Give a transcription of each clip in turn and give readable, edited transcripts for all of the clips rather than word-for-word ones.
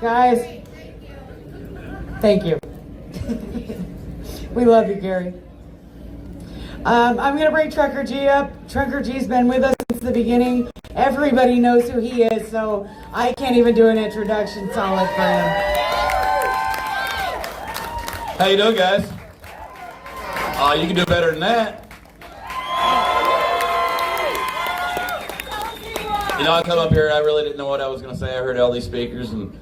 Guys, thank you. We love you, Gary. I'm going to bring Trucker G up. Trucker G's been with us since the beginning. Everybody knows who he is, so I can't even do an introduction solid for him. How you doing, guys? You can do better than that. You know, I come up here, I really didn't know what I was going to say. I heard all these speakers, and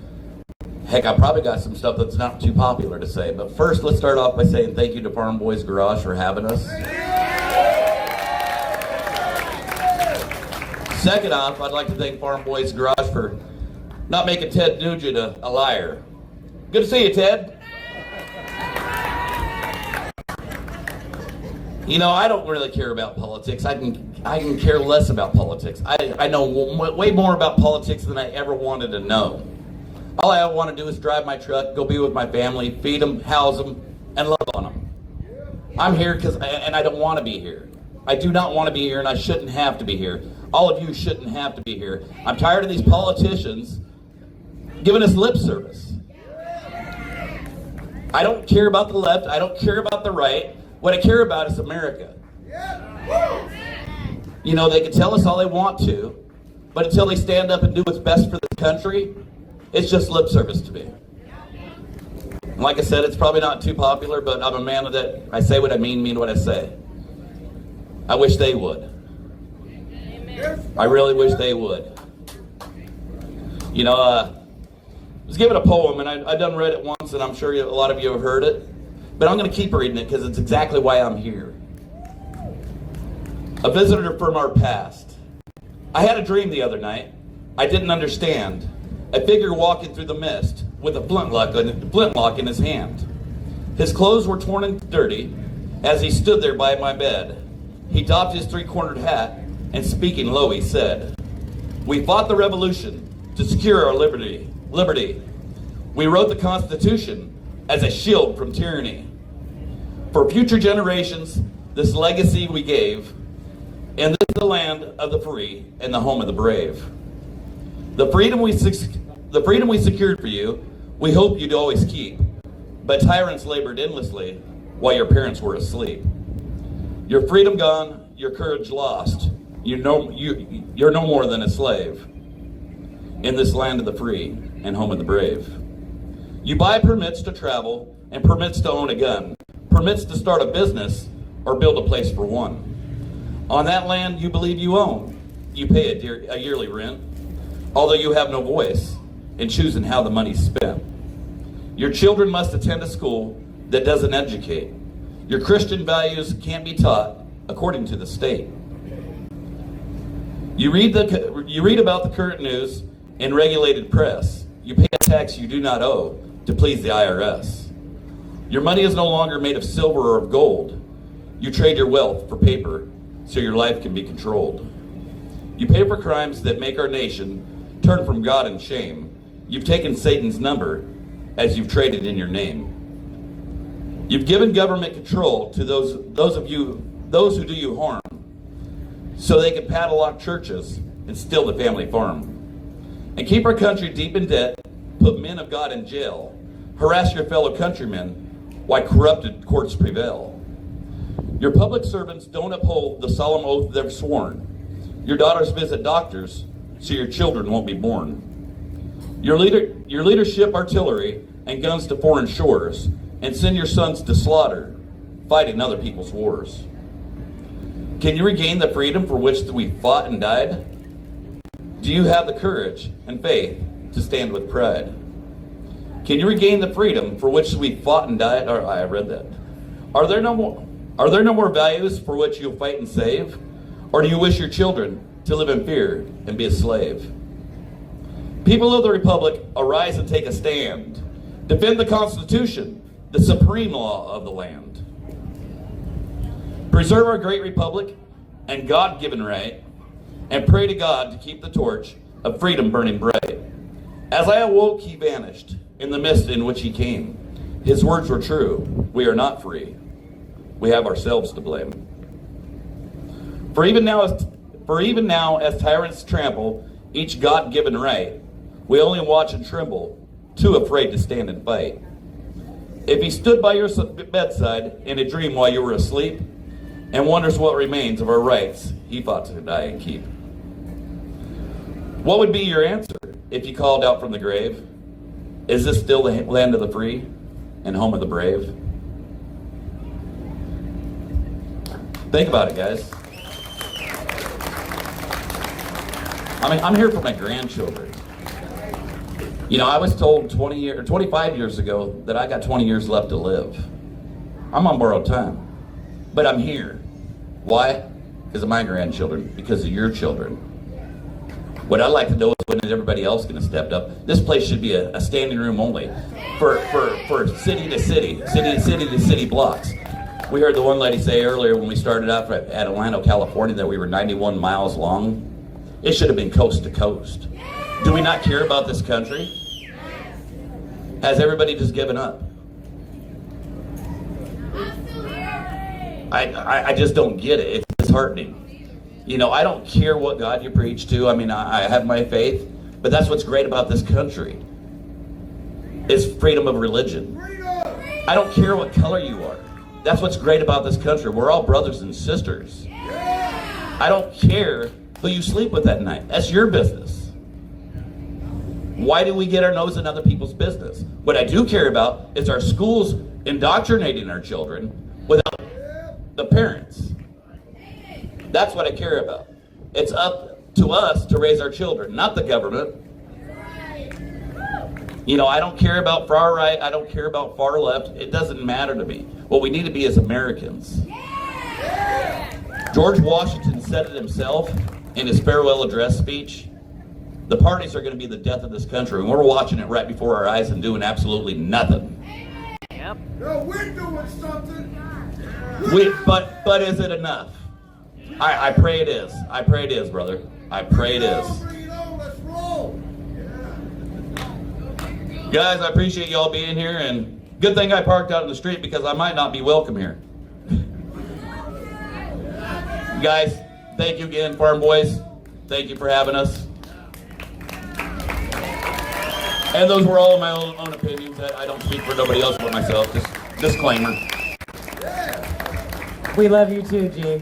heck, I probably got some stuff that's not too popular to say. But first, let's start off by saying thank you to Farm Boys Garage for having us. Second off, I'd like to thank Farm Boys Garage for not making Ted Nugent a liar. Good to see you, Ted. You know, I don't really care about politics. I can care less about politics. I know way more about politics than I ever wanted to know. All I want to do is drive my truck, go be with my family, feed them, house them, and love on them. I'm here and I don't want to be here. I do not want to be here, and I shouldn't have to be here. All of you shouldn't have to be here. I'm tired of these politicians giving us lip service. I don't care about the left. I don't care about the right. What I care about is America. You know, they can tell us all they want to, but until they stand up and do what's best for this country, it's just lip service to me. And like I said, it's probably not too popular, but I'm a man of that. I say what I mean what I say. I wish they would. I really wish they would. You know, I was given a poem, and I done read it once, and I'm sure a lot of you have heard it. But I'm going to keep reading it because it's exactly why I'm here. A visitor from our past. I had a dream the other night. I didn't understand. A figure walking through the mist with a flintlock in his hand. His clothes were torn and dirty as he stood there by my bed. He doffed his three-cornered hat and speaking low he said, "We fought the revolution to secure our liberty. We wrote the Constitution as a shield from tyranny. For future generations, this legacy we gave, and this is the land of the free and the home of the brave. The freedom we secured for you, we hope you'd always keep, but tyrants labored endlessly while your parents were asleep. Your freedom gone, your courage lost. You're no more than a slave in this land of the free and home of the brave. You buy permits to travel and permits to own a gun, permits to start a business or build a place for one. On that land you believe you own, you pay a yearly rent, although you have no voice in choosing how the money's spent. Your children must attend a school that doesn't educate. Your Christian values can't be taught according to the state. You read about the current news in regulated press. You pay a tax you do not owe to please the IRS. Your money is no longer made of silver or of gold. You trade your wealth for paper so your life can be controlled. You pay for crimes that make our nation turn from God in shame. You've taken Satan's number as you've traded in your name. You've given government control to those who do you harm, so they can padlock churches and steal the family farm, and keep our country deep in debt, put men of God in jail, harass your fellow countrymen while corrupted courts prevail. Your public servants don't uphold the solemn oath they've sworn. Your daughters visit doctors so your children won't be born. Your leadership artillery and guns to foreign shores, and send your sons to slaughter, fighting other people's wars. Can you regain the freedom for which we fought and died? Do you have the courage and faith to stand with pride? Can you regain the freedom for which we fought and died? I read that. Are there no more values for which you'll fight and save? Or do you wish your children to live in fear and be a slave? People of the Republic, arise and take a stand. Defend the Constitution, the supreme law of the land. Preserve our great republic and God-given right, and pray to God to keep the torch of freedom burning bright. As I awoke, he vanished in the mist in which he came. His words were true. We are not free. We have ourselves to blame. For even now, as tyrants trample each God-given right, we only watch and tremble too afraid to stand and fight. If he stood by your bedside in a dream while you were asleep and wonders what remains of our rights he fought to die and keep. What would be your answer if he called out from the grave? Is this still the land of the free and home of the brave? Think about it, guys. I mean, I'm here for my grandchildren. You know, I was told 25 years ago that I got 20 years left to live. I'm on borrowed time, but I'm here. Why? Because of my grandchildren, because of your children. What I'd like to know is when is everybody else going to step up? This place should be a standing room only for city to city blocks. We heard the one lady say earlier when we started out at Atlanta, California, that we were 91 miles long. It should have been coast to coast. Do we not care about this country? Has everybody just given up? I just don't get it. It's disheartening. You know, I don't care what God you preach to. I mean, I have my faith, but that's what's great about this country. It's freedom of religion. I don't care what color you are. That's what's great about this country. We're all brothers and sisters. I don't care who you sleep with at night. That's your business. Why do we get our nose in other people's business? What I do care about is our schools indoctrinating our children without the parents. That's what I care about. It's up to us to raise our children, not the government. You know, I don't care about far right. I don't care about far left. It doesn't matter to me. What we need to be is Americans. George Washington said it himself in his farewell address speech. The parties are going to be the death of this country, and we're watching it right before our eyes and doing absolutely nothing. Yep. No, we're doing something. But is it enough? I pray it is. I pray it is, brother. I pray it is. Let's roll. Guys, I appreciate y'all being here, and good thing I parked out in the street because I might not be welcome here. Guys, thank you again, Farm Boys. Thank you for having us. And those were all of my own opinions. I don't speak for nobody else but myself. Just disclaimer. We love you too, G.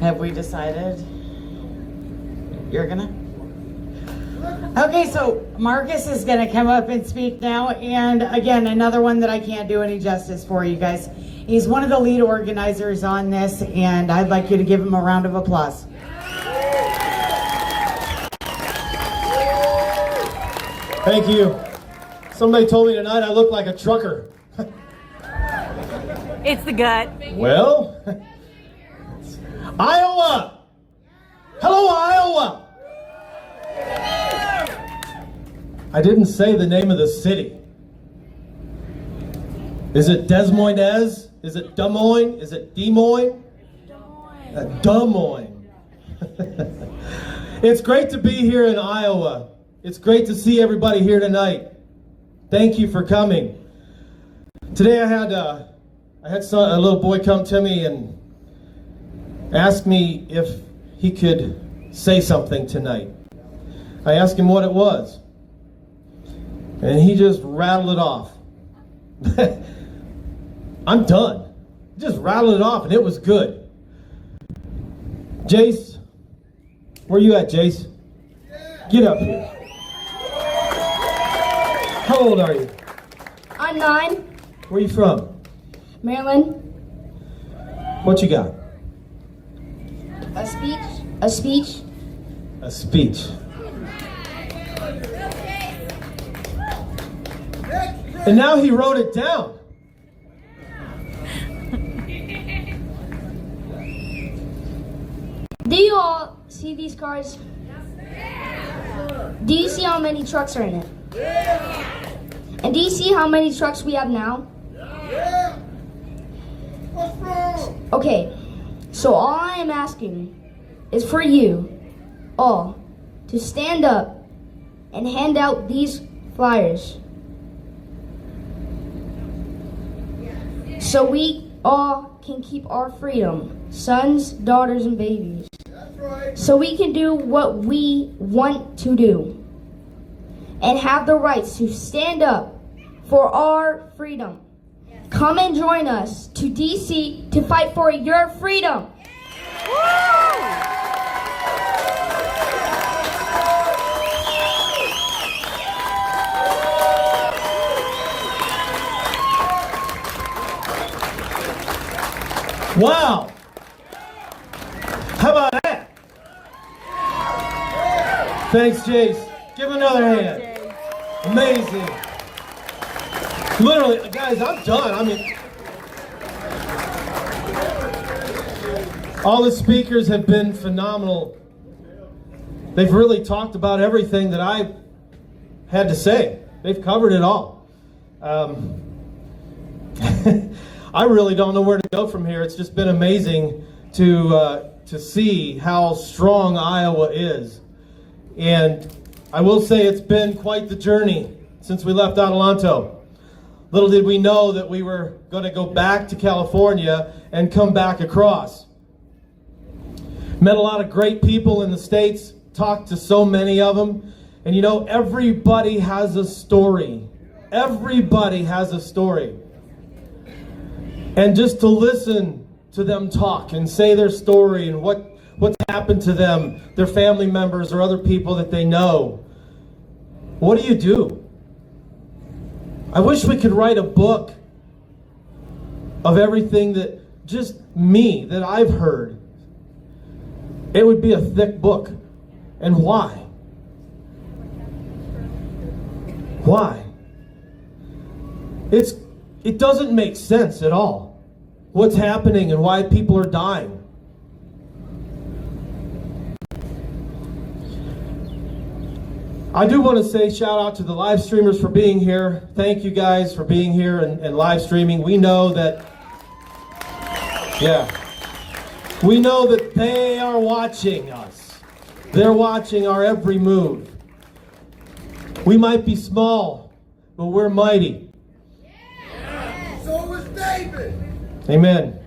Have we decided you're gonna? Okay, so Marcus is gonna come up and speak now. And again, another one that I can't do any justice for, you guys. He's one of the lead organizers on this, and I'd like you to give him a round of applause. Thank you. Somebody told me tonight I look like a trucker. It's the gut. Well, Iowa! Hello, Iowa! I didn't say the name of the city. Is it Des Moines? Is it Des Moines? Is it Des Moines? Des Moines. It's great to be here in Iowa. It's great to see everybody here tonight. Thank you for coming. Today I had a little boy come to me and ask me if he could say something tonight. I asked him what it was, and he just rattled it off. I'm done. Just rattled it off, and it was good. Jace, where you at, Jace? Get up here. How old are you? I'm 9. Where you from? Maryland. What you got? A speech. A speech. A speech. And now he wrote it down. Do you all see these cars? Do you see how many trucks are in it? And do you see how many trucks we have now? Okay, so all I am asking is for you all to stand up and hand out these flyers so we all can keep our freedom, sons, daughters, and babies. right. so we can do what we want to do and have the rights to stand up for our freedom. Come and join us to DC to fight for your freedom. Wow! How about that? Thanks, Jace. Give him another hand. Amazing. Literally, guys, I'm done. I mean, all the speakers have been phenomenal. They've really talked about everything that I had to say. They've covered it all. I really don't know where to go from here. It's just been amazing to see how strong Iowa is. And I will say it's been quite the journey since we left Adelanto. Little did we know that we were going to go back to California and come back across. Met a lot of great people in the States, talked to so many of them. And you know, everybody has a story. Everybody has a story. And just to listen to them talk and say their story and what's happened to them, their family members or other people that they know. What do you do? I wish we could write a book of everything that just me, that I've heard. It would be a thick book. And why? Why? It doesn't make sense at all. What's happening and why people are dying. I do want to say shout out to the live streamers for being here. Thank you guys for being here and live streaming. We know that, we know that they are watching us. They're watching our every move. We might be small, but we're mighty. So was David. Amen.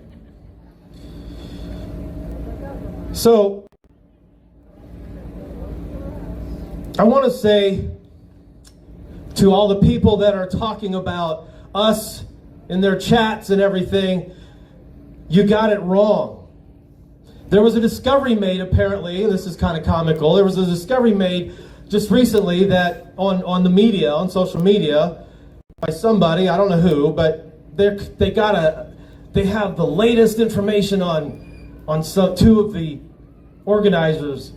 So, I want to say to all the people that are talking about us in their chats and everything, you got it wrong. There was a discovery made, apparently, and this is kind of comical. There was a discovery made just recently that on the media, on social media, by somebody, I don't know who, but they have the latest information on two of the organizers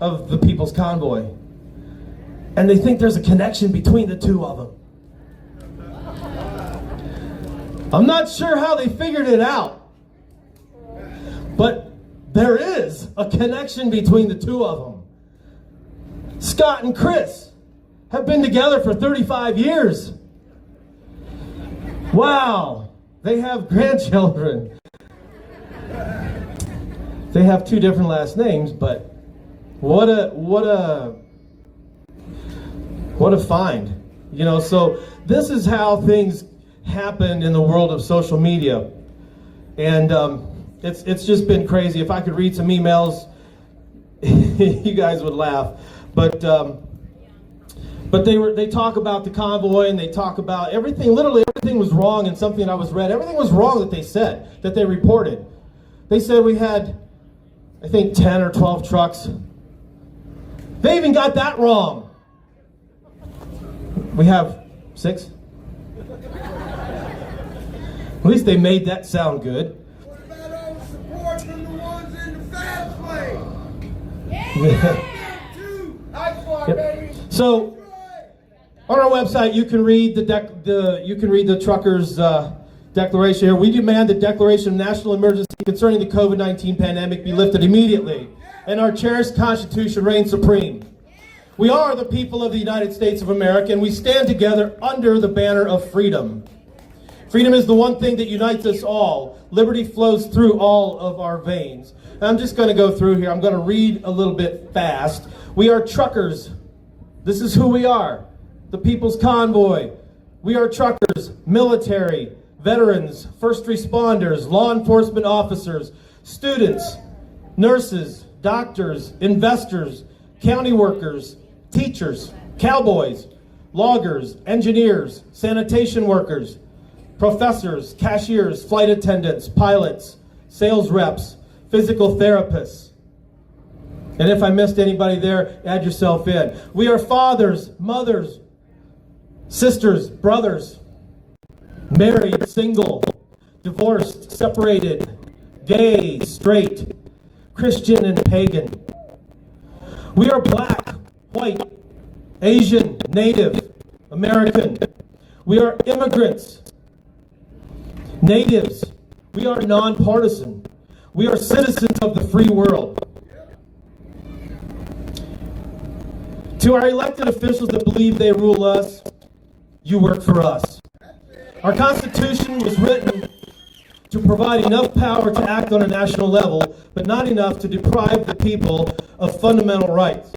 of the People's Convoy. And they think there's a connection between the two of them. I'm not sure how they figured it out, but there is a connection between the two of them. Scott and Chris have been together for 35 years. Wow, they have grandchildren. They have two different last names, but what a find. You know, so this is how things happened in the world of social media. And it's just been crazy. If I could read some emails, you guys would laugh. But they talk about the convoy and they talk about everything. Literally everything was wrong in something that I was read. Everything was wrong that they said, that they reported. They said we had, I think, 10 or 12 trucks. They even got that wrong. We have 6. At least they made that sound good. What about all the support from the ones in the fast lane? Nice one, Yep. baby. So, on our website, you can read the truckers' declaration here. We demand the declaration of national emergency concerning the COVID-19 pandemic be lifted immediately, and our cherished Constitution reign supreme. We are the people of the United States of America, and we stand together under the banner of freedom. Freedom is the one thing that unites us all. Liberty flows through all of our veins. And I'm just going to go through here. I'm going to read a little bit fast. We are truckers. This is who we are. The People's Convoy. We are truckers, military, veterans, first responders, law enforcement officers, students, nurses, doctors, investors, county workers, teachers, cowboys, loggers, engineers, sanitation workers, professors, cashiers, flight attendants, pilots, sales reps, physical therapists. And if I missed anybody there, add yourself in. We are fathers, mothers, sisters, brothers, married, single, divorced, separated, gay, straight, Christian, and pagan. We are black, white, Asian, Native, American. We are immigrants, natives. We are nonpartisan. We are citizens of the free world. To our elected officials that believe they rule us, you work for us. Our Constitution was written to provide enough power to act on a national level, but not enough to deprive the people of fundamental rights.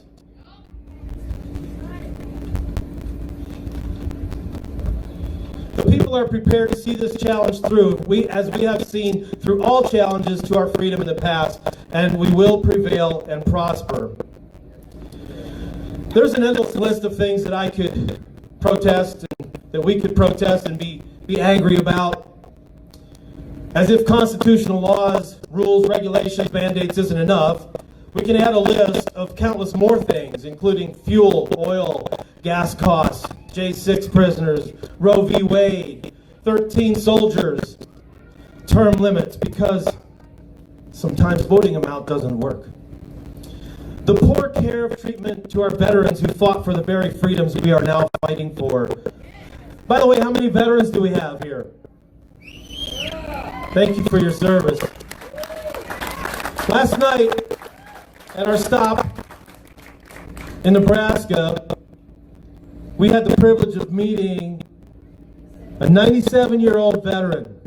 The people are prepared to see this challenge through, as we have seen through all challenges to our freedom in the past, and we will prevail and prosper. There's an endless list of things that I could protest, and that we could protest and be angry about. As if constitutional laws, rules, regulations, mandates isn't enough, we can add a list of countless more things, including fuel, oil, gas costs, J6 prisoners, Roe v. Wade, 13 soldiers, term limits, because sometimes voting them out doesn't work. The poor care of treatment to our veterans who fought for the very freedoms we are now fighting for. By the way, how many veterans do we have here? Thank you for your service. Last night, at our stop in Nebraska, we had the privilege of meeting a 97-year-old veteran.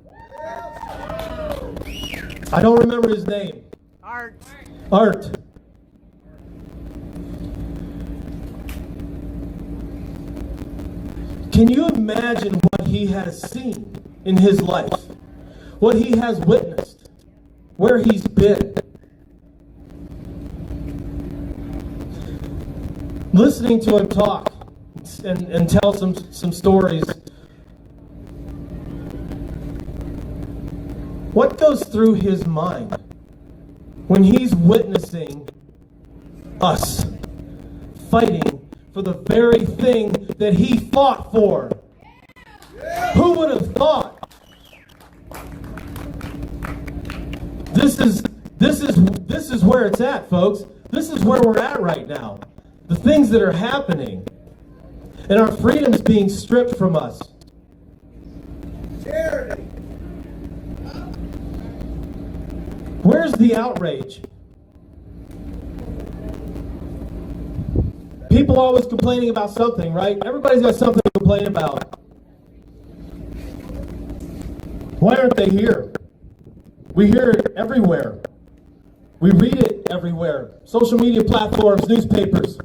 I don't remember his name. Art. Can you imagine what he has seen in his life? What he has witnessed? Where he's been? Listening to him talk and tell some stories. What goes through his mind when he's witnessing us fighting for the very thing that he fought for? Who would have thought? This is where it's at, folks. This is where we're at right now. The things that are happening, and our freedom's being stripped from us. Charity. Where's the outrage? People always complaining about something, right? Everybody's got something to complain about. Why aren't they here? We hear it everywhere. We read it everywhere. Social media platforms, newspapers.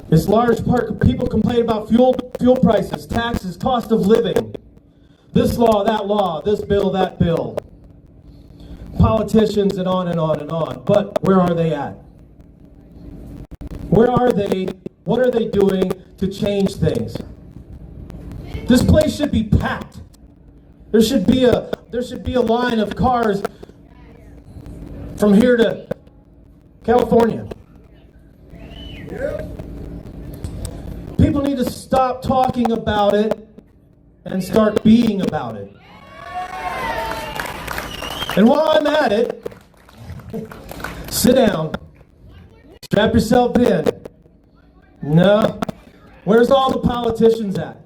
It's large part people complain about fuel prices, taxes, cost of living. This law, this bill, that bill. Politicians and on and on and on. But where are they at? Where are they? What are they doing to change things? This place should be packed. There should be a line of cars from here to California. People need to stop talking about it and start being about it. And while I'm at it, sit down, strap yourself in. No, where's all the politicians at?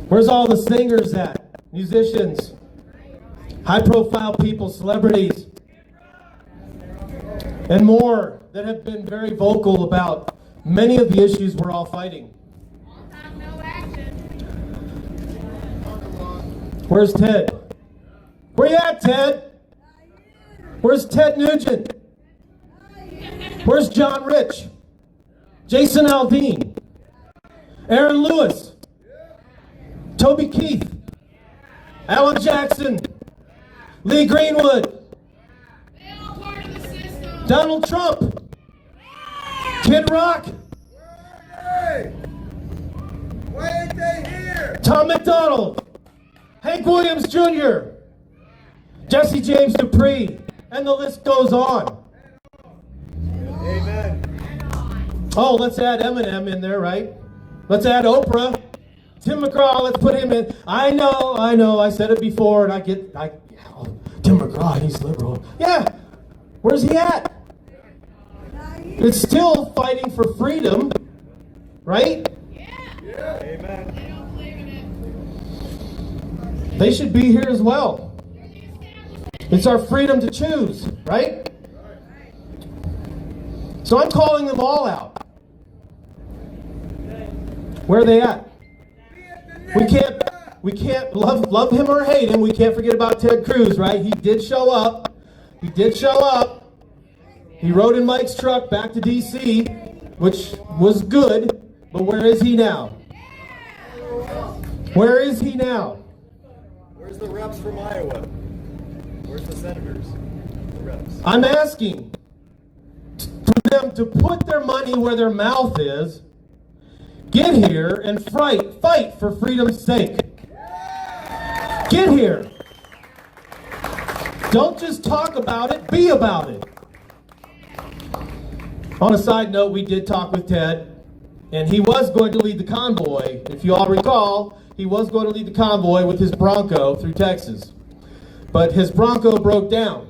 Where's all the singers at? Musicians, high-profile people, celebrities, and more that have been very vocal about many of the issues we're all fighting. Where's Ted? Where you at, Ted? Where's Ted Nugent? Where's John Rich? Jason Aldean? Aaron Lewis? Toby Keith? Alan Jackson? Lee Greenwood? Donald Trump, Kid Rock, Hey! Why ain't they here? Tom McDonald, Hank Williams Jr., Jesse James Dupree, and the list goes on. Amen. Oh, let's add Eminem in there, right? Let's add Oprah. Tim McGraw, let's put him in. I know, I said it before, and Tim McGraw, he's liberal. Yeah, where's he at? It's still fighting for freedom, right? Amen. They should be here as well. It's our freedom to choose, right? So I'm calling them all out. Where are they at? We can't love him or hate him. We can't forget about Ted Cruz, right? He did show up. He rode in Mike's truck back to D.C., which was good. But where is he now? Where is he now? Where's the reps from Iowa? Where's the senators? The reps. I'm asking for them to put their money where their mouth is, get here and fight for freedom's sake. Get here. Don't just talk about it, be about it. On a side note, we did talk with Ted, and he was going to lead the convoy. If you all recall, he was going to lead the convoy with his Bronco through Texas. But his Bronco broke down.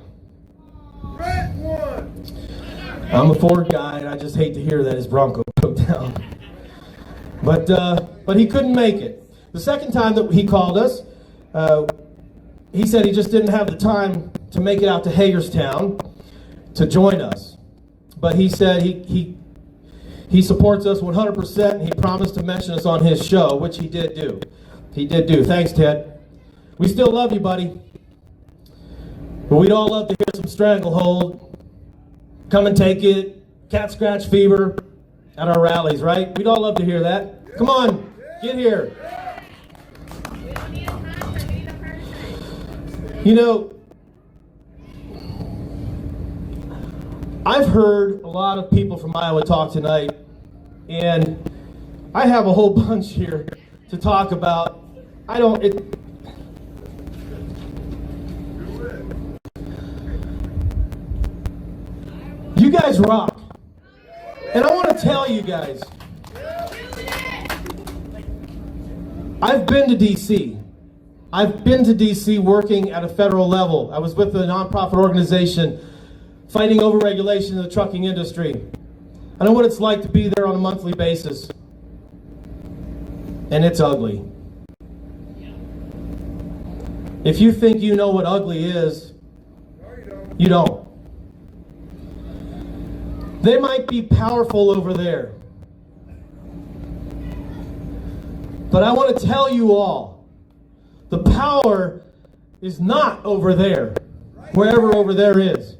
Red one. I'm a Ford guy, and I just hate to hear that his Bronco broke down. But he couldn't make it. The second time that he called us, he said he just didn't have the time to make it out to Hagerstown to join us. But he said he supports us 100%, and he promised to mention us on his show, which he did do. Thanks, Ted. We still love you, buddy. But we'd all love to hear some Stranglehold, Come and Take It, Cat Scratch Fever at our rallies, right? We'd all love to hear that. Come on, get here. You know, I've heard a lot of people from Iowa talk tonight, and I have a whole bunch here to talk about. You guys rock. And I want to tell you guys, I've been to D.C. I've been to D.C. working at a federal level. I was with a nonprofit organization fighting overregulation in the trucking industry. I know what it's like to be there on a monthly basis. And it's ugly. If you think you know what ugly is, you don't. They might be powerful over there. But I want to tell you all, the power is not over there, wherever over there is.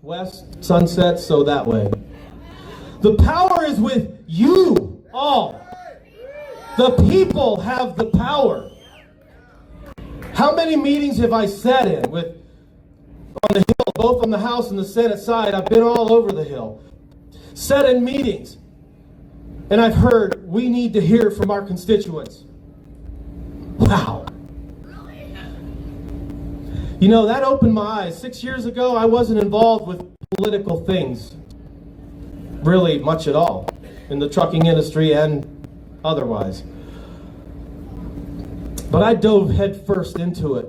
West, sunset, so that way. The power is with you all. The people have the power. How many meetings have I sat in on the Hill, both on the House and the Senate side? I've been all over the Hill. Sat in meetings, and I've heard we need to hear from our constituents. Wow. You know, that opened my eyes. 6 years ago, I wasn't involved with political things, really much at all, in the trucking industry and otherwise. But I dove headfirst into it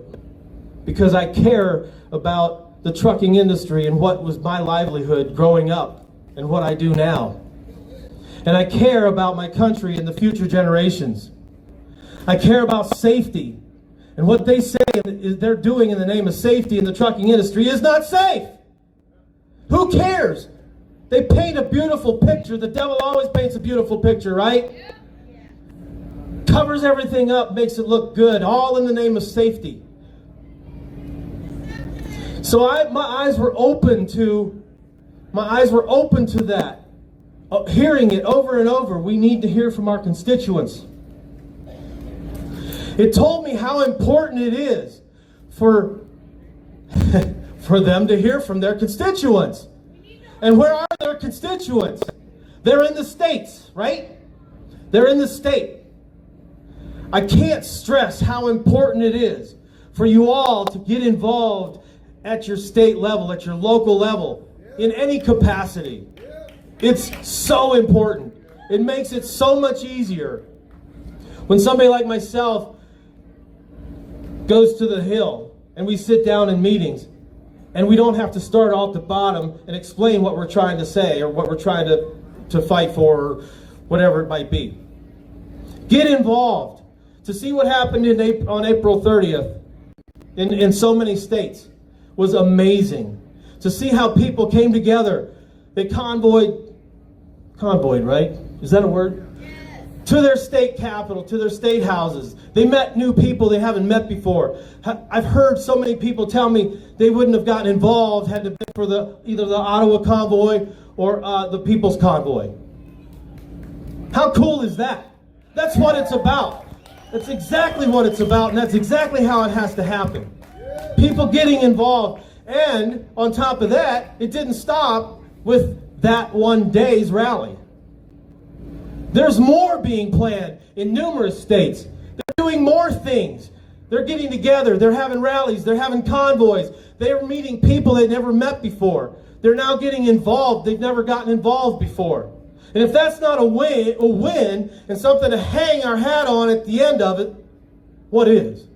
because I care about the trucking industry and what was my livelihood growing up and what I do now. And I care about my country and the future generations. I care about safety. And what they say they're doing in the name of safety in the trucking industry is not safe. Who cares? They paint a beautiful picture. The devil always paints a beautiful picture, right? Covers everything up, makes it look good, all in the name of safety. So my eyes were open to that. Hearing it over and over, we need to hear from our constituents. It told me how important it is for them to hear from their constituents. And where are their constituents? They're in the states, right? They're in the state. I can't stress how important it is for you all to get involved at your state level, at your local level, in any capacity. It's so important. It makes it so much easier when somebody like myself goes to the Hill and we sit down in meetings and we don't have to start all at the bottom and explain what we're trying to say or what we're trying to fight for or whatever it might be. Get involved. To see what happened on April 30th in so many states was amazing. To see how people came together. They convoyed, right? Is that a word? To their state capital, to their state houses. They met new people they haven't met before. I've heard so many people tell me they wouldn't have gotten involved had it been for either the Ottawa convoy or the People's Convoy. How cool is that? That's what it's about. That's exactly what it's about, and that's exactly how it has to happen. People getting involved. And on top of that, it didn't stop with that one day's rally. There's more being planned in numerous states. They're doing more things. They're getting together. They're having rallies. They're having convoys. They're meeting people they've never met before. They're now getting involved. They've never gotten involved before. And if that's not a win and something to hang our hat on at the end of it, what is?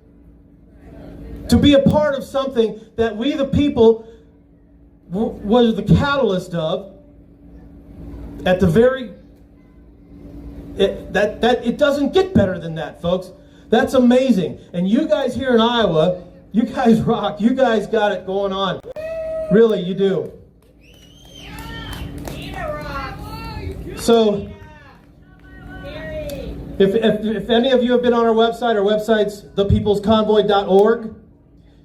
To be a part of something that we the people was the catalyst of at the very... It doesn't get better than that, folks. That's amazing. And you guys here in Iowa, you guys rock. You guys got it going on. Really, you do. So, if any of you have been on our website's thepeoplesconvoy.org.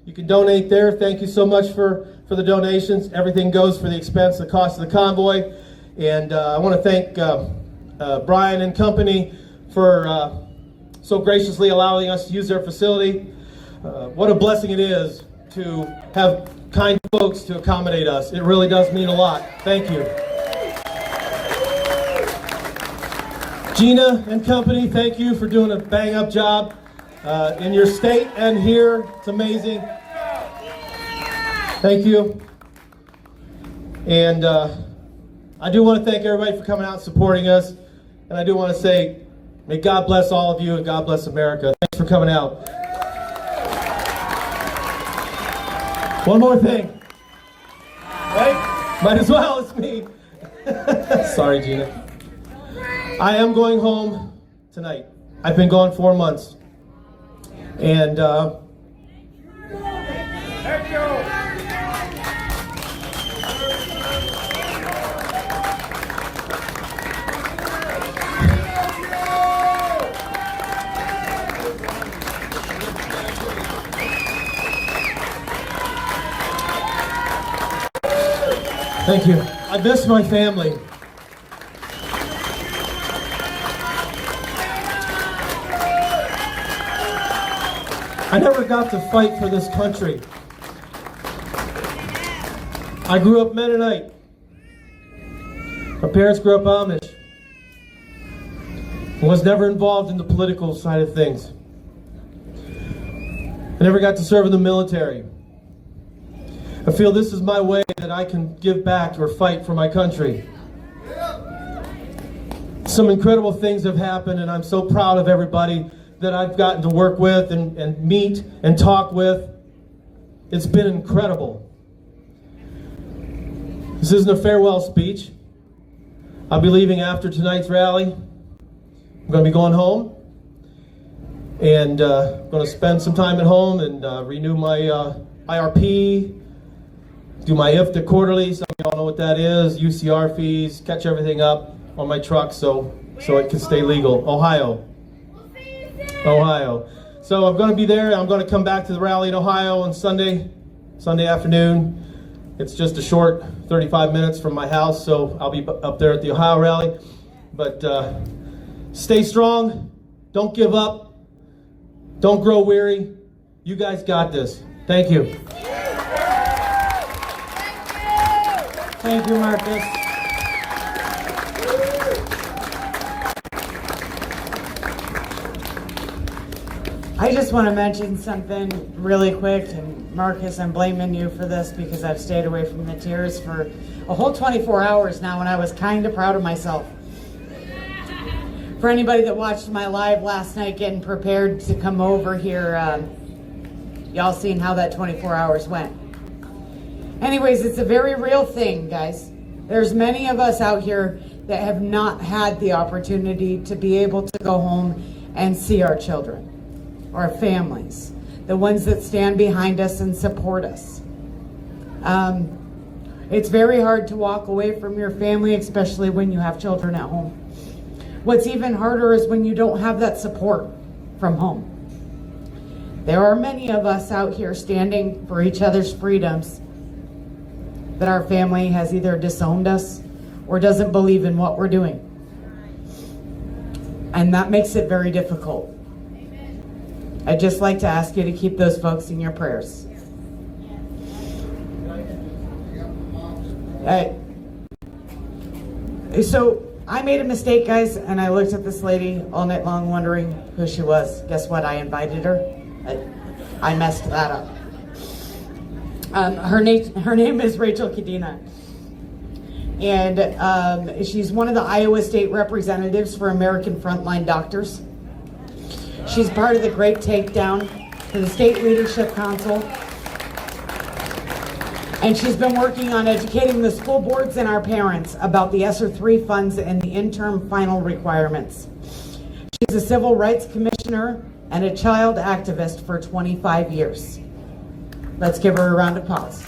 You can donate there. Thank you so much for the donations. Everything goes for the expense, the cost of the convoy. And I want to thank Brian and company for so graciously allowing us to use their facility. What a blessing it is to have kind folks to accommodate us. It really does mean a lot. Thank you. Gina and company, thank you for doing a bang-up job in your state and here. It's amazing. Thank you. And I do want to thank everybody for coming out and supporting us. And I do want to say, may God bless all of you and God bless America. Thanks for coming out. One more thing. Right? Might as well, it's me. Sorry, Gina. I am going home tonight. I've been gone 4 months. And thank you. I miss my family. I never got to fight for this country. I grew up Mennonite. My parents grew up Amish. I was never involved in the political side of things. I never got to serve in the military. I feel this is my way that I can give back or fight for my country. Some incredible things have happened, and I'm so proud of everybody that I've gotten to work with and meet and talk with. It's been incredible. This isn't a farewell speech. I'll be leaving after tonight's rally. I'm going to be going home and going to spend some time at home and renew my IRP, do my IFTA quarterly. Some of y'all know what that is. UCR fees, catch everything up on my truck so it can stay legal. Ohio. So I'm going to be there. I'm going to come back to the rally in Ohio on Sunday afternoon. It's just a short 35 minutes from my house, so I'll be up there at the Ohio rally. But stay strong. Don't give up. Don't grow weary. You guys got this. Thank you. Thank you, Marcus. I just want to mention something really quick, and Marcus, I'm blaming you for this because I've stayed away from the tears for a whole 24 hours now, and I was kind of proud of myself. For anybody that watched my live last night getting prepared to come over here, y'all seen how that 24 hours went. Anyways, it's a very real thing, guys. There's many of us out here that have not had the opportunity to be able to go home and see our children, our families, the ones that stand behind us and support us. It's very hard to walk away from your family, especially when you have children at home. What's even harder is when you don't have that support from home. There are many of us out here standing for each other's freedoms that our family has either disowned us or doesn't believe in what we're doing. And that makes it very difficult. I'd just like to ask you to keep those folks in your prayers. So I made a mistake, guys, and I looked at this lady all night long wondering who she was. Guess what? I invited her. I messed that up. Her name is Rachel Kadena. And she's one of the Iowa State representatives for American Frontline Doctors. She's part of the Great Takedown for the State Leadership Council. And she's been working on educating the school boards and our parents about the ESSER 3 funds and the interim final requirements. She's a civil rights commissioner and a child activist for 25 years. Let's give her a round of applause.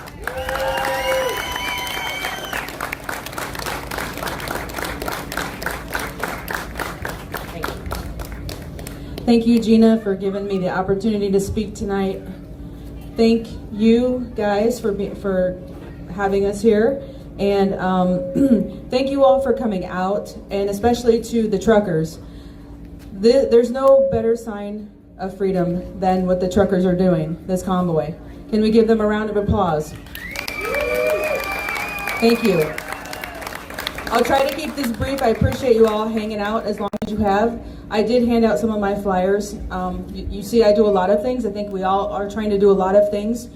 Thank you, Gina, for giving me the opportunity to speak tonight. Thank you guys for having us here, and thank you all for coming out, and especially to the truckers. There's no better sign of freedom than what the truckers are doing, this convoy. Can we give them a round of applause? Thank you. I'll try to keep this brief. I appreciate you all hanging out as long as you have. I did hand out some of my flyers. You see, I do a lot of things. I think we all are trying to do a lot of things.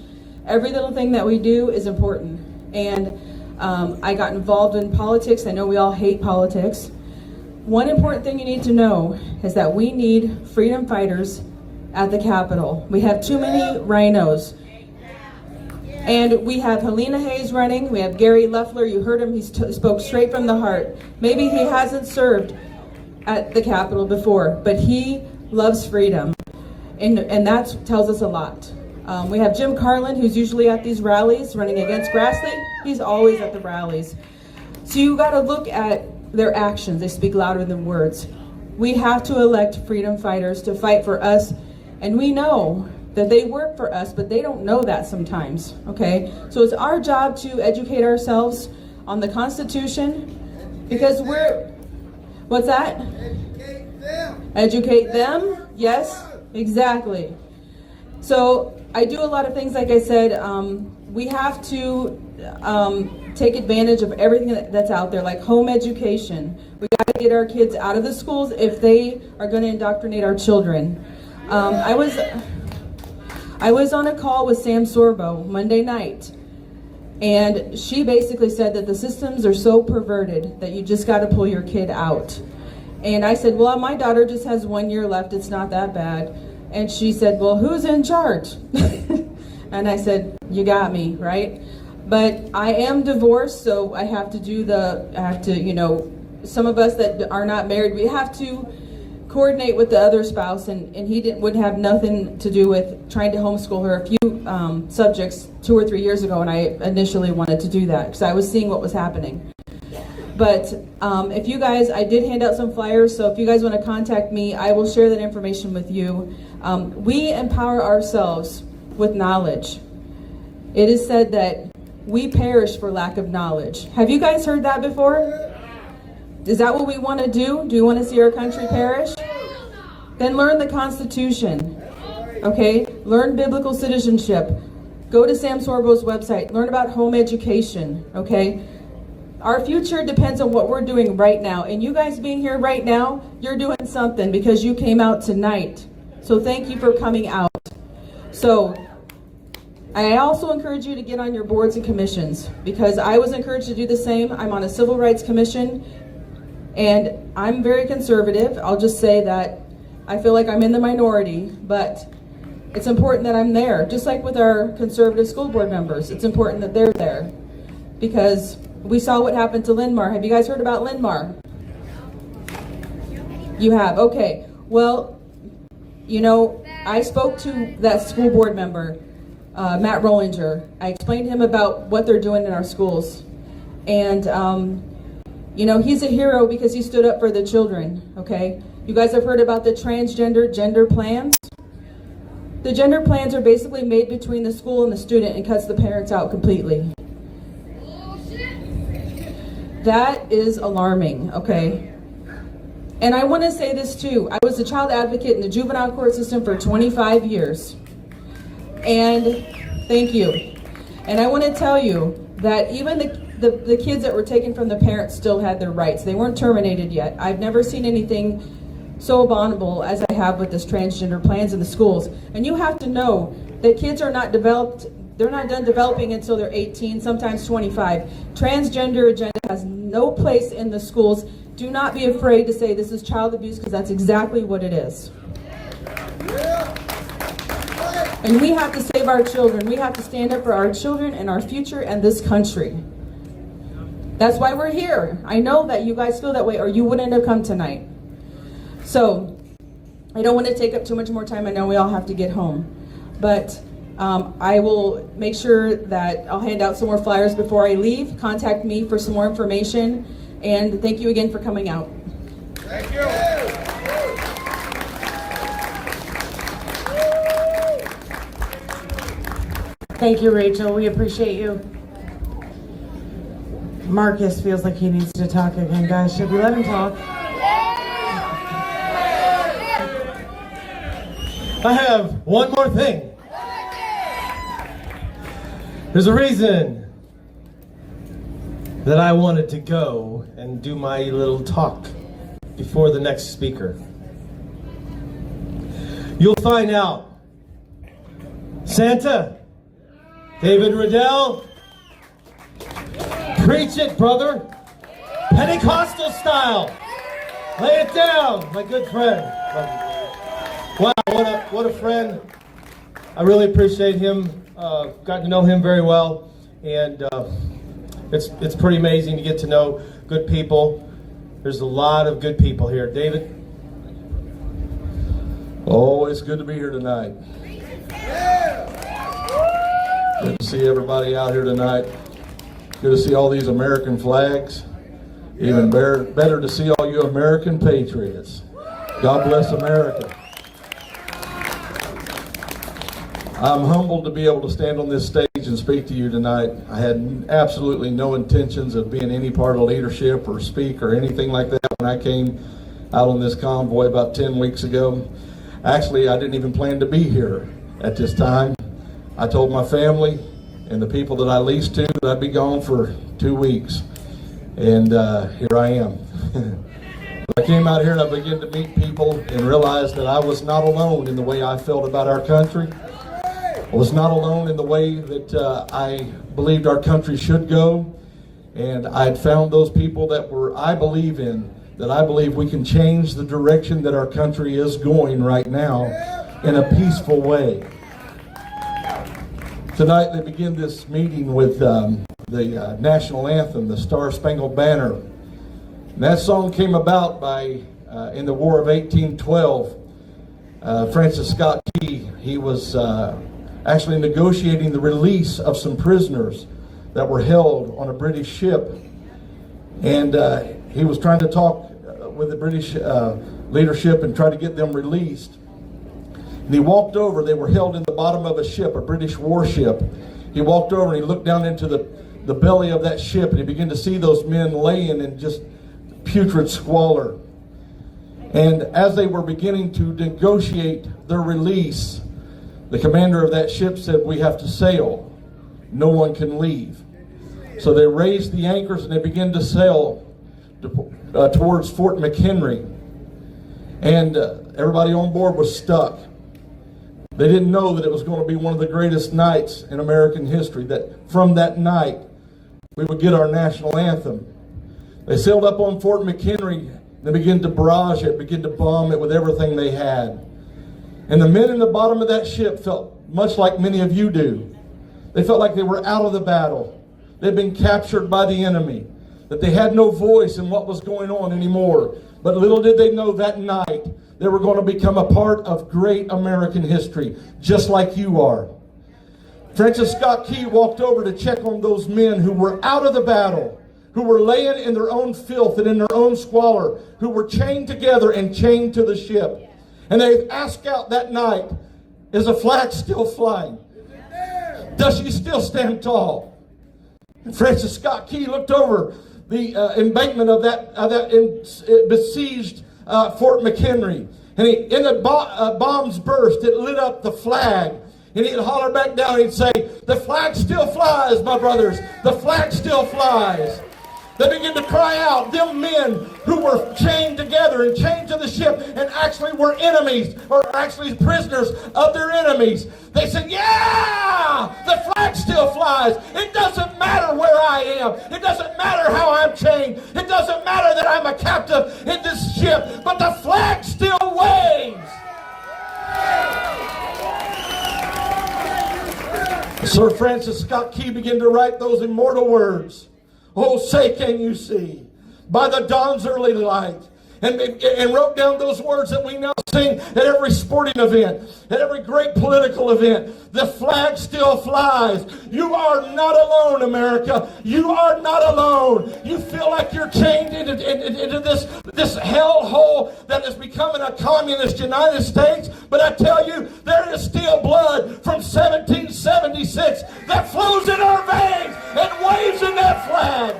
Every little thing that we do is important. And I got involved in politics. I know we all hate politics. One important thing you need to know is that we need freedom fighters at the Capitol. We have too many rhinos. And we have Helena Hayes running. We have Gary Loeffler. You heard him. He spoke straight from the heart. Maybe he hasn't served at the Capitol before, but he loves freedom. And that tells us a lot. We have Jim Carlin, who's usually at these rallies running against Grassley. He's always at the rallies. So you got to look at their actions. They speak louder than words. We have to elect freedom fighters to fight for us. And we know that they work for us, but they don't know that sometimes, okay? So it's our job to educate ourselves on the Constitution, because what's that? Educate them. Educate them? Yes, exactly. So I do a lot of things, like I said. We have to take advantage of everything that's out there, like home education. We got to get our kids out of the schools if they are going to indoctrinate our children. I was on a call with Sam Sorbo Monday night, and she basically said that the systems are so perverted that you just got to pull your kid out. And I said, well, my daughter just has 1 year left. It's not that bad. And she said, well, who's in charge? And I said, you got me, right? But I am divorced, so I have to, you know, some of us that are not married, we have to coordinate with the other spouse, and he would have nothing to do with trying to homeschool her a few subjects 2 or 3 years ago, and I initially wanted to do that because I was seeing what was happening. But if you guys, I did hand out some flyers, so if you guys want to contact me, I will share that information with you. We empower ourselves with knowledge. It is said that we perish for lack of knowledge. Have you guys heard that before? Is that what we want to do? Do you want to see our country perish? Then learn the Constitution, okay? Learn biblical citizenship. Go to Sam Sorbo's website. Learn about home education, okay? Our future depends on what we're doing right now. And you guys being here right now, you're doing something because you came out tonight. So thank you for coming out. So I also encourage you to get on your boards and commissions, because I was encouraged to do the same. I'm on a civil rights commission, and I'm very conservative. I'll just say that I feel like I'm in the minority, but it's important that I'm there. Just like with our conservative school board members, it's important that they're there, because we saw what happened to Linn-Mar. Have you guys heard about Linn-Mar? You have? Okay. Well, you know, I spoke to that school board member, Matt Rollinger. I explained to him about what they're doing in our schools. And, you know, he's a hero because he stood up for the children, okay? You guys have heard about the transgender gender plans? The gender plans are basically made between the school and the student and cuts the parents out completely. That is alarming, okay? And I want to say this too. I was a child advocate in the juvenile court system for 25 years. And thank you. And I want to tell you that even the kids that were taken from the parents still had their rights. They weren't terminated yet. I've never seen anything so abominable as I have with this transgender plans in the schools. And you have to know that kids are not developed, they're not done developing until they're 18, sometimes 25. Transgender agenda has no place in the schools. Do not be afraid to say this is child abuse, because that's exactly what it is. And we have to save our children. We have to stand up for our children and our future and this country. That's why we're here. I know that you guys feel that way, or you wouldn't have come tonight. So I don't want to take up too much more time. I know we all have to get home. But I will make sure that I'll hand out some more flyers before I leave. Contact me for some more information. And thank you again for coming out. Thank you. Thank you, Rachel. We appreciate you. Marcus feels like he needs to talk again, guys. Should we let him talk? I have one more thing. There's a reason that I wanted to go and do my little talk before the next speaker. You'll find out. Santa, David Riddell, preach it, brother. Pentecostal style. Lay it down, my good friend. Wow, what a friend. I really appreciate him. Got to know him very well, and it's pretty amazing to get to know good people. There's a lot of good people here. David? Oh, it's good to be here tonight. Good to see everybody out here tonight. Good to see all these American flags. Even better to see all you American patriots. God bless America. I'm humbled to be able to stand on this stage and speak to you tonight. I had absolutely no intentions of being any part of leadership or speak or anything like that when I came out on this convoy about 10 weeks ago. Actually, I didn't even plan to be here at this time. I told my family and the people that I leased to that I'd be gone for 2 weeks. And here I am. I came out here and I began to meet people and realized that I was not alone in the way I felt about our country. I was not alone in the way that I believed our country should go. And I had found those people that I believe in, that I believe we can change the direction that our country is going right now in a peaceful way. Tonight they begin this meeting with the national anthem, the Star Spangled Banner. And that song came about by, in the War of 1812, Francis Scott Key, he was actually negotiating the release of some prisoners that were held on a British ship. And he was trying to talk with the British leadership and try to get them released. And he walked over, they were held in the bottom of a ship, a British warship. He walked over and he looked down into the belly of that ship and he began to see those men laying in just putrid squalor. And as they were beginning to negotiate their release, the commander of that ship said, "We have to sail. No one can leave." So they raised the anchors and they began to sail towards Fort McHenry. And everybody on board was stuck. They didn't know that it was going to be one of the greatest nights in American history, that from that night we would get our national anthem. They sailed up on Fort McHenry. They began to barrage it, began to bomb it with everything they had. And the men in the bottom of that ship felt much like many of you do. They felt like they were out of the battle. They'd been captured by the enemy, that they had no voice in what was going on anymore. But little did they know that night they were going to become a part of great American history, just like you are. Francis Scott Key walked over to check on those men who were out of the battle, who were laying in their own filth and in their own squalor, who were chained together and chained to the ship. And they asked out that night, is the flag still flying? Does she still stand tall? And Francis Scott Key looked over the embankment of that besieged Fort McHenry. And in the bombs burst, it lit up the flag. And he'd holler back down and he'd say, the flag still flies, my brothers. The flag still flies. They began to cry out, them men who were chained together and chained to the ship and actually were enemies, or actually prisoners of their enemies. They said, yeah, the flag still flies. It doesn't matter where I am. It doesn't matter how I'm chained. It doesn't matter that I'm a captive in this ship, but the flag still waves. Sir Francis Scott Key began to write those immortal words. Oh, say can you see by the dawn's early light, and wrote down those words that we now sing at every sporting event, at every great political event. The flag still flies. You are not alone, America. You are not alone. You feel like you're chained into this hellhole that is becoming a communist United States. But I tell you, there is still blood from 1776 that flows in our veins and waves in that flag.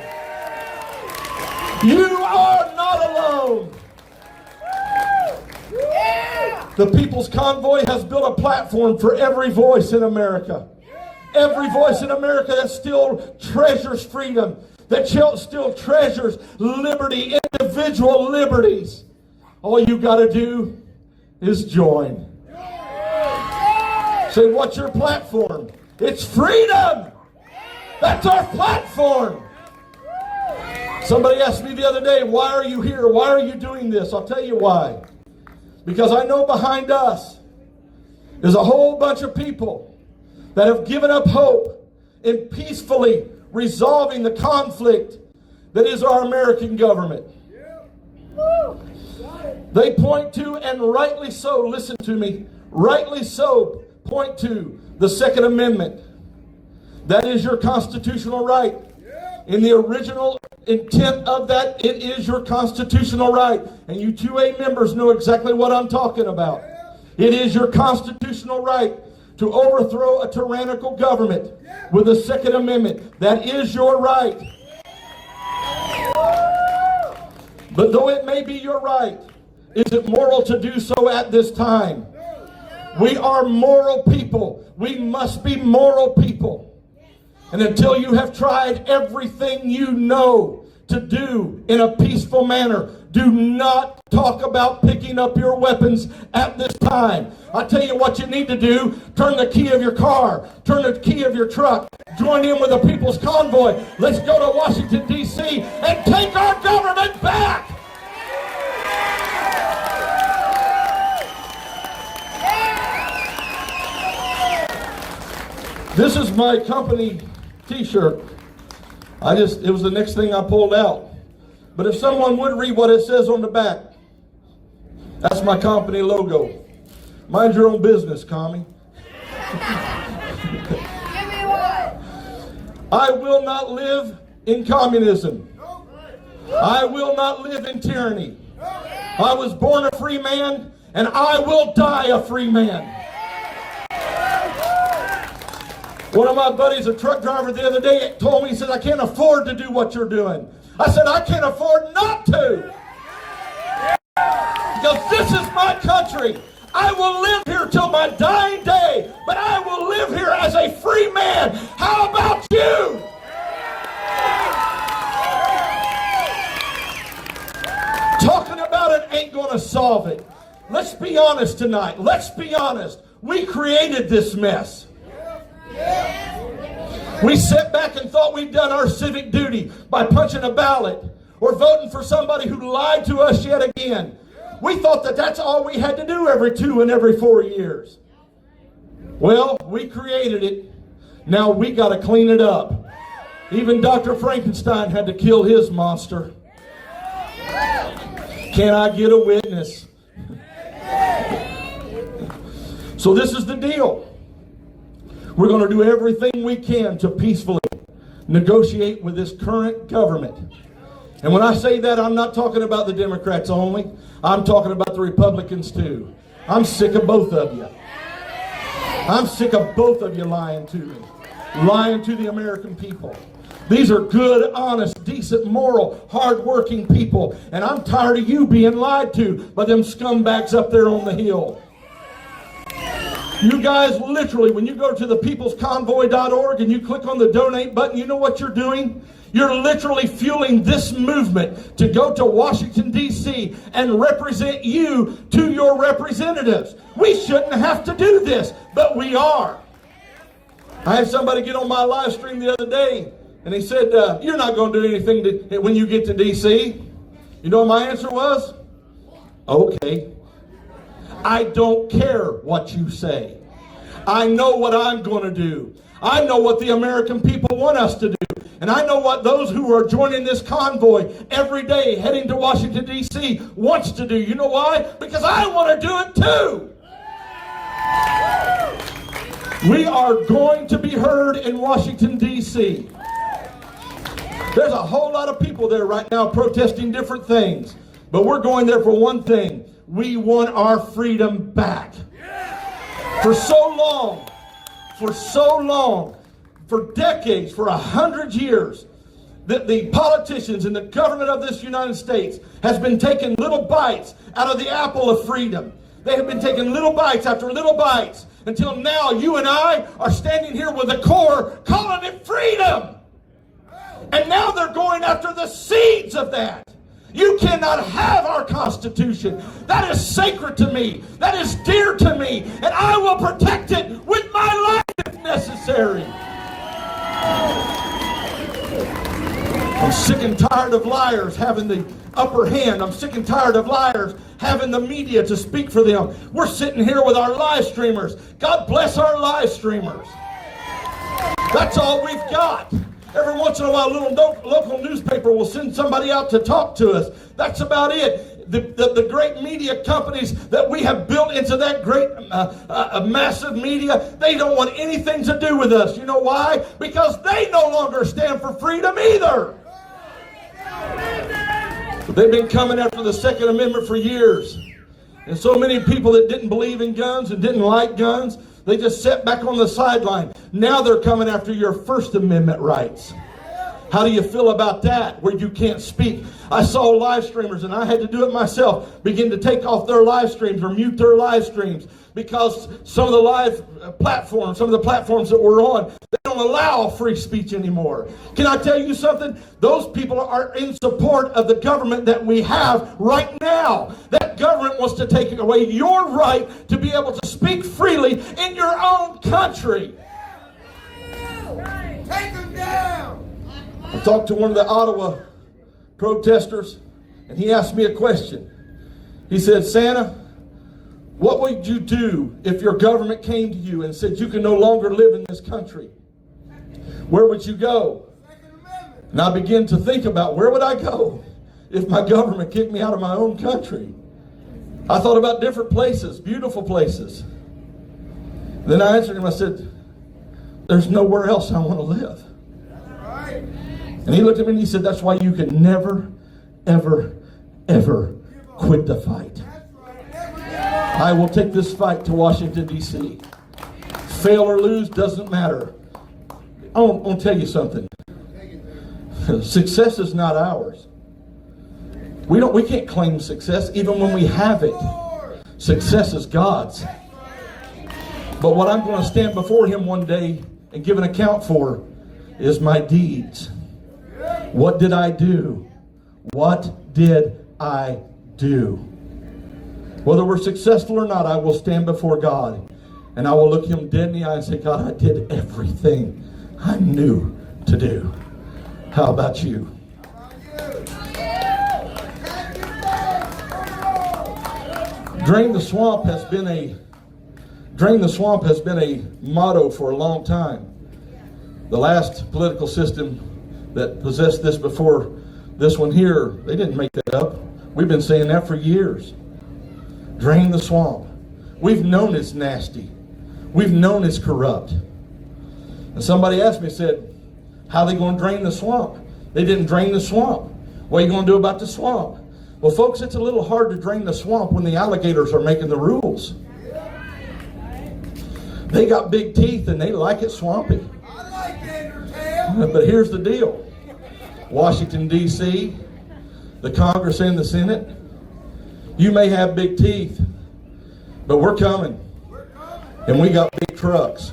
You are not alone. The People's Convoy has built a platform for every voice in America. Every voice in America that still treasures freedom, that still treasures liberty, individual liberties. All you got to do is join. Say, what's your platform? It's freedom. That's our platform. Somebody asked me the other day, why are you here? Why are you doing this? I'll tell you why. Because I know behind us is a whole bunch of people that have given up hope in peacefully resolving the conflict that is our American government. They point to, and rightly so, listen to me, rightly so, point to the Second Amendment. That is your constitutional right. In the original intent of that, it is your constitutional right. And you 2A members know exactly what I'm talking about. It is your constitutional right to overthrow a tyrannical government with the Second Amendment. That is your right. But though it may be your right, is it moral to do so at this time? We are moral people. We must be moral people. And until you have tried everything you know to do in a peaceful manner, do not talk about picking up your weapons at this time. I tell you what you need to do. Turn the key of your car. Turn the key of your truck. Join in with the People's Convoy. Let's go to Washington, D.C. and take our government back. This is my company t-shirt. It was the next thing I pulled out. But if someone would read what it says on the back, that's my company logo. Mind your own business, commie. I will not live in communism. I will not live in tyranny. I was born a free man, and I will die a free man. One of my buddies, a truck driver the other day, told me, he said, I can't afford to do what you're doing. I said, I can't afford not to. Because this is my country. I will live here till my dying day, but I will live here as a free man. How about you? ain't going to solve it. Let's be honest tonight. Let's be honest. We created this mess. We sat back and thought we'd done our civic duty by punching a ballot or voting for somebody who lied to us yet again. We thought that that's all we had to do every 2 and every 4 years. Well, we created it. Now we got to clean it up. Even Dr. Frankenstein had to kill his monster. Can I get a witness? So this is the deal. We're going to do everything we can to peacefully negotiate with this current government. And when I say that, I'm not talking about the Democrats only. I'm talking about the Republicans too. I'm sick of both of you. I'm sick of both of you lying to me. Lying to the American people. These are good, honest, decent, moral, hard-working people. And I'm tired of you being lied to by them scumbags up there on the hill. You guys literally, when you go to the peoplesconvoy.org and you click on the donate button, you know what you're doing? You're literally fueling this movement to go to Washington, D.C. and represent you to your representatives. We shouldn't have to do this, but we are. I had somebody get on my live stream the other day, and he said, you're not going to do anything when you get to D.C. You know what my answer was? Okay. I don't care what you say. I know what I'm going to do. I know what the American people want us to do. And I know what those who are joining this convoy every day heading to Washington, D.C. wants to do. You know why? Because I want to do it too. We are going to be heard in Washington, D.C. There's a whole lot of people there right now protesting different things. But we're going there for one thing. We want our freedom back. For so long, for decades, for 100 years, that the politicians and the government of this United States has been taking little bites out of the apple of freedom. They have been taking little bites after little bites until now you and I are standing here with a core calling it freedom. And now they're going after the seeds of that. You cannot have our Constitution. That is sacred to me. That is dear to me. And I will protect it with my life if necessary. I'm sick and tired of liars having the upper hand. I'm sick and tired of liars having the media to speak for them. We're sitting here with our live streamers. God bless our live streamers. That's all we've got. Every once in a while, a little local newspaper will send somebody out to talk to us. That's about it. The great media companies that we have built into that great massive media, they don't want anything to do with us. You know why? Because they no longer stand for freedom either. But they've been coming after the Second Amendment for years. And so many people that didn't believe in guns and didn't like guns, they just sat back on the sideline. Now they're coming after your First Amendment rights. How do you feel about that, where you can't speak? I saw live streamers, and I had to do it myself, begin to take off their live streams or mute their live streams because some of the live platforms, some of the platforms that we're on, they don't allow free speech anymore. Can I tell you something? Those people are in support of the government that we have right now. That government wants to take away your right to be able to speak freely in your own country. Take them down! I talked to one of the Ottawa protesters, and he asked me a question. He said, Santa, what would you do if your government came to you and said you can no longer live in this country? Where would you go? And I began to think about, where would I go if my government kicked me out of my own country? I thought about different places, beautiful places. Then I answered him, I said, there's nowhere else I want to live. And he looked at me and he said, that's why you can never, ever, ever quit the fight. I will take this fight to Washington, D.C. Fail or lose, doesn't matter. I want to tell you something. Success is not ours. We can't claim success even when we have it. Success is God's. But what I'm going to stand before Him one day and give an account for is my deeds. What did I do? What did I do? Whether we're successful or not, I will stand before God and I will look him dead in the eye and say, God, I did everything I knew to do. How about you? Drain the swamp has been a motto for a long time. The last political system that possessed this before this one here, they didn't make that up. We've been saying that for years. Drain the swamp. We've known it's nasty. We've known it's corrupt. And somebody asked me, said, how are they going to drain the swamp? They didn't drain the swamp. What are you going to do about the swamp? Well, folks, it's a little hard to drain the swamp when the alligators are making the rules. They got big teeth and they like it swampy. I like Andrew. But here's the deal. Washington, D.C., the Congress and the Senate, you may have big teeth, but we're coming. And we got big trucks.